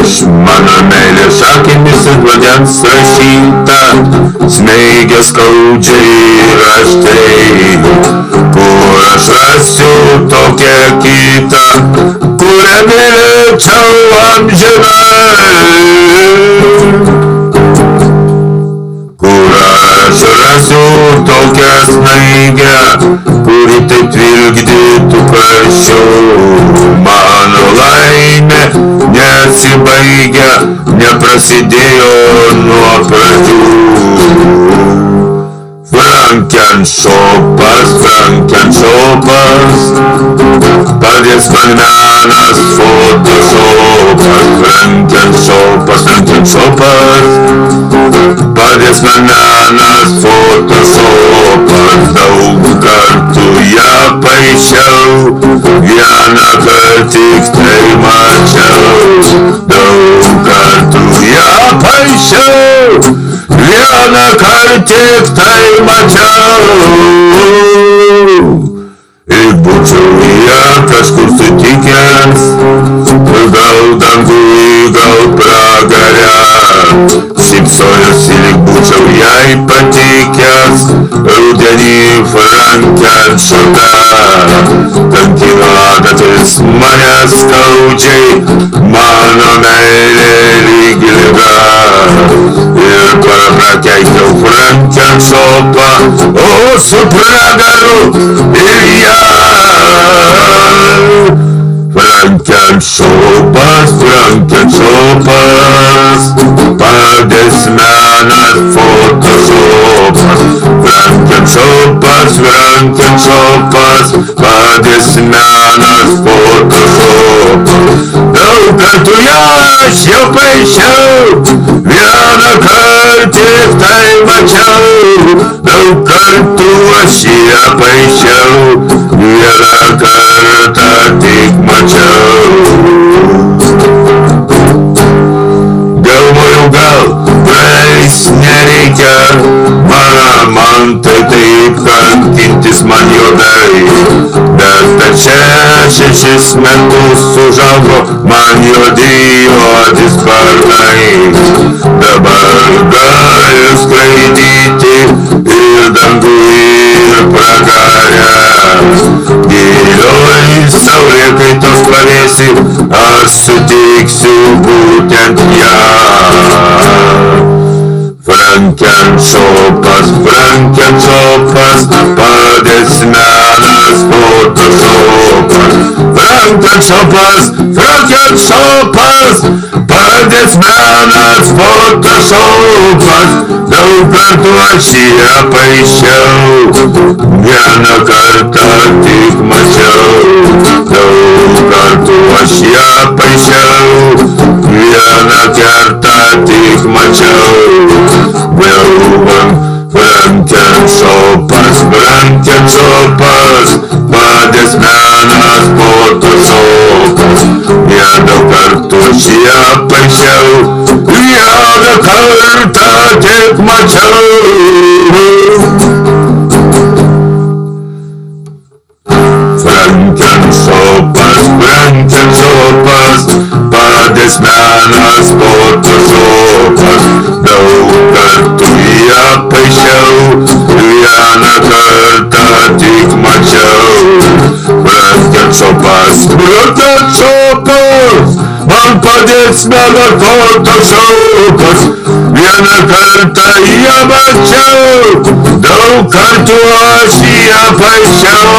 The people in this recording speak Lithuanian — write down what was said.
prieš mano meilę šakėmis ir vandens rašyta, smeigia skaudžiai ir aštriai, kur aš rasiu tokią kitą, kurią mylėčiau amžinai. Kur aš rasiu tokią snaigę, kuri taip vilgdytų karščiau. Mano laimė nesibaigia, neprasidėjo nuo pradžių. Frankenšopas, padės man menas, fotošopas. Frankenšopas, padės man menas, fotošopas. Daug kartų ją paišiau, vieną kartą tik tai mačiau. Daug kartų ją paišiau, vieną kartą tik tai mačiau. Ir būčiau ją kažkur sutikęs, gal dangui, gal pragare. Šypsojosi, lyg būčiau jai patikęs, rudenį Frankenšope. Kankino adatis mane skaudžiai, mano meilė lyg liga. Ir prakeikiau Frankenšopą, o su pragaru ir ją. Frankenšopas, padės menas, fotošopas. Frankenšopas, padės menas, fotošopas. Daug kartų ją aš jau paišiau, vieną kartą tik tai mačiau. Daug kartų aš ją paišiau, vieną kartą tik mačiau. Galvoju, gal praeis nereikia, man tai taip kankintis man juodai. Bet per 6 metus užaugo man juodi sparnai. Dabar galiu skraidyti ir dangui, ir pragare. Gilioj saulėkaitos pavėsy aš sutiksiu būtent ją. Frankenšopas, padės menas, fotošopas. Frankenšopas, padės menas, fotošopas. Daug kartų aš ją paišiau, vieną kartą tik mačiau. Daug kartų aš ją paišiau, vieną kartą tik mačiau. Frankenšopas, padės menas, fotošopas. Vieną kartą aš ją paišiau, vieną kartą tik mačiau. Frankenšopas, padės menas, fotošopas. Daug kartų ją paišiau, vieną kartą tik mačiau. Frankenšopas, man padės menas, fotošopas. Vieną kartą ją mačiau, daug kartų aš ją paišiau.